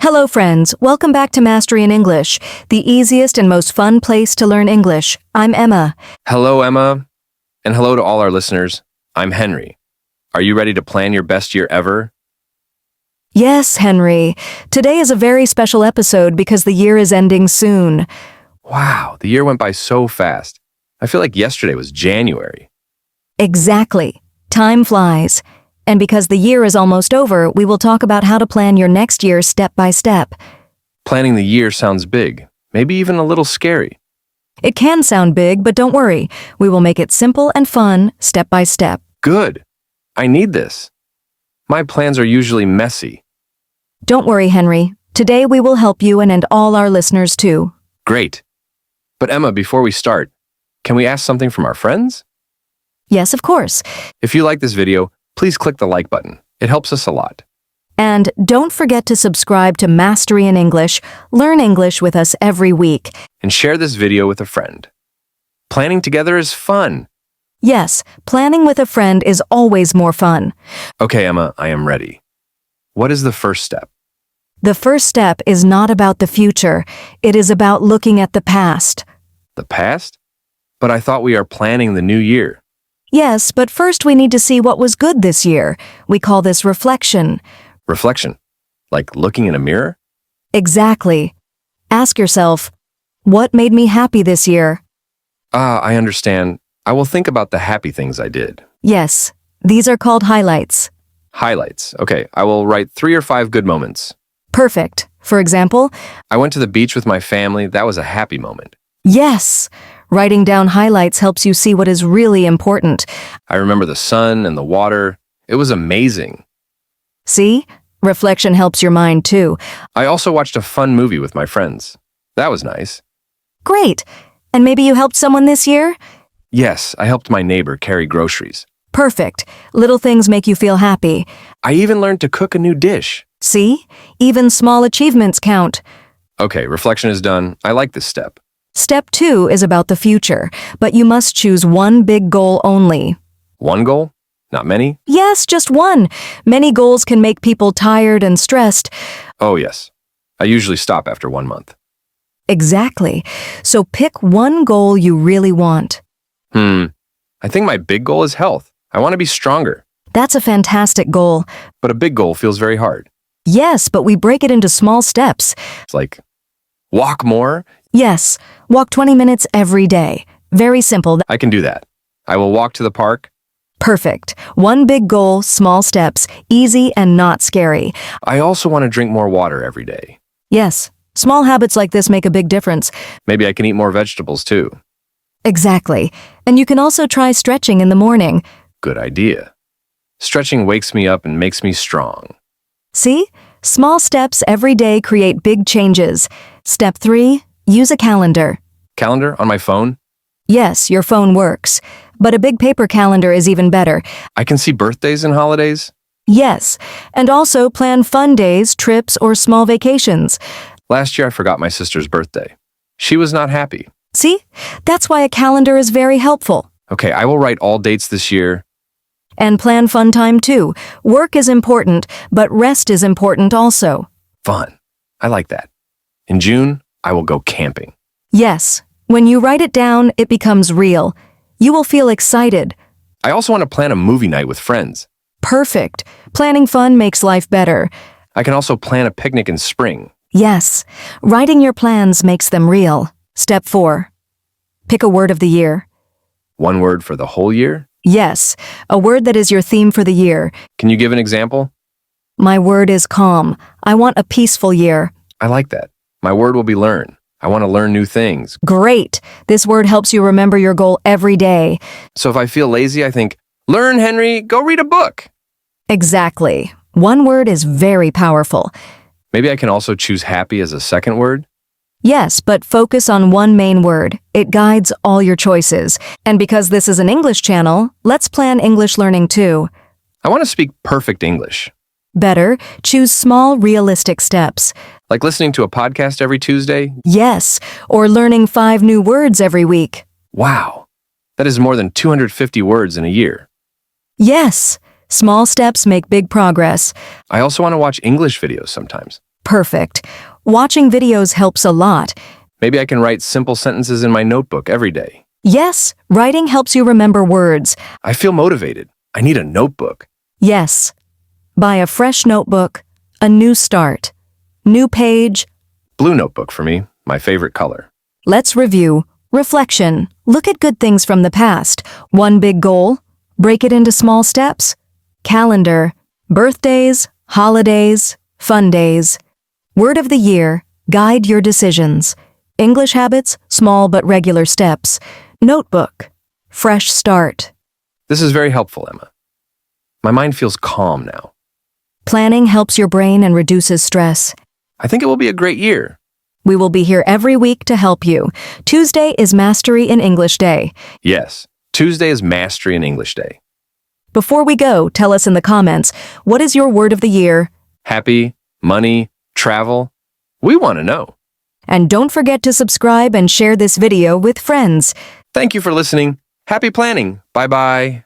Hello, friends. Welcome back to Mastery in English, the easiest and most fun place to learn English. I'm Emma. Hello, Emma, and hello to all our listeners. I'm Henry. Are you ready to plan your best year ever? Yes, Henry. Today is a very special episode because the year is ending soon. Wow, the year went by so fast. I feel like yesterday was January. Exactly. Time flies. And because the year is almost over, we will talk about how to plan your next year step by step. Planning the year sounds big, maybe even a little scary. It can sound big, but don't worry. We will make it simple and fun, step by step. Good. I need this. My plans are usually messy. Don't worry, Henry. Today we will help you and all our listeners too. Great. But Emma, before we start, can we ask something from our friends? Yes, of course. If you like this video, please click the like button. It helps us a lot. And don't forget to subscribe to Mastery in English. Learn English with us every week. And share this video with a friend. Planning together is fun. Yes, planning with a friend is always more fun. Okay, Emma, I am ready. What is the first step? The first step is not about the future. It is about looking at the past. The past? But I thought we are planning the new year. Yes, but first we need to see what was good this year. We call this reflection. Reflection? Like looking in a mirror? Exactly. Ask yourself, what made me happy this year? I understand. I will think about the happy things I did. Yes, these are called highlights. Highlights. Okay, I will write 3 or 5 good moments. Perfect. For example, I went to the beach with my family. That was a happy moment. yes. Writing down highlights helps you see what is really important. I remember the sun and the water. It was amazing. See? Reflection helps your mind too. I also watched a fun movie with my friends. That was nice. Great. And maybe you helped someone this year? Yes, I helped my neighbor carry groceries. Perfect. Little things make you feel happy. I even learned to cook a new dish. See? Even small achievements count. Okay, reflection is done. I like this step. Step 2 is about the future, but you must choose one big goal only. One goal? Not many? Yes, just one. Many goals can make people tired and stressed. Oh, yes. I usually stop after 1 month. Exactly. So pick one goal you really want. I think my big goal is health. I want to be stronger. That's a fantastic goal. But a big goal feels very hard. Yes, but we break it into small steps. It's like, walk more? Yes, walk 20 minutes every day. Very simple. I can do that. I will walk to the park. Perfect. One big goal, small steps, easy and not scary. I also want to drink more water every day. Yes, small habits like this make a big difference. Maybe I can eat more vegetables too. Exactly. And you can also try stretching in the morning. Good idea. Stretching wakes me up and makes me strong. See? Small steps every day create big changes. Step 3, use a calendar. Calendar on my phone? Yes, your phone works. But a big paper calendar is even better. I can see birthdays and holidays? Yes, and also plan fun days, trips, or small vacations. Last year I forgot my sister's birthday. She was not happy. See? That's why a calendar is very helpful. Okay, I will write all dates this year. And plan fun time too. Work is important, but rest is important also. Fun. I like that. In June, I will go camping. Yes, when you write it down, it becomes real. You will feel excited. I also want to plan a movie night with friends. Perfect. Planning fun makes life better. I can also plan a picnic in spring. Yes, writing your plans makes them real. Step 4. Pick a word of the year. One word for the whole year? Yes, a word that is your theme for the year. Can you give an example? My word is calm. I want a peaceful year. I like that. My word will be learn. I want to learn new things. Great. This word helps you remember your goal every day. So if I feel lazy, I think, learn, Henry, go read a book. Exactly. One word is very powerful. Maybe I can also choose happy as a second word. Yes, but focus on one main word. It guides all your choices. And because this is an English channel, let's plan English learning too. I want to speak perfect English. Better, choose small, realistic steps. Like listening to a podcast every Tuesday? Yes, or learning 5 new words every week. Wow. That is more than 250 words in a year. Yes, small steps make big progress. I also want to watch English videos sometimes. Perfect. Watching videos helps a lot. Maybe I can write simple sentences in my notebook every day. Yes, writing helps you remember words. I feel motivated. I need a notebook. Yes. Buy a fresh notebook, a new start. New page. Blue notebook for me, my favorite color. Let's review. Reflection. Look at good things from the past. One big goal. Break it into small steps. Calendar. Birthdays, holidays, fun days. Word of the year. Guide your decisions. English habits, small but regular steps. Notebook. Fresh start. This is very helpful, Emma. My mind feels calm now. Planning helps your brain and reduces stress. I think it will be a great year. We will be here every week to help you. Tuesday is Mastery in English Day. Yes, Tuesday is Mastery in English Day. Before we go, tell us in the comments, what is your word of the year? Happy, money, travel. We want to know. And don't forget to subscribe and share this video with friends. Thank you for listening. Happy planning. Bye-bye.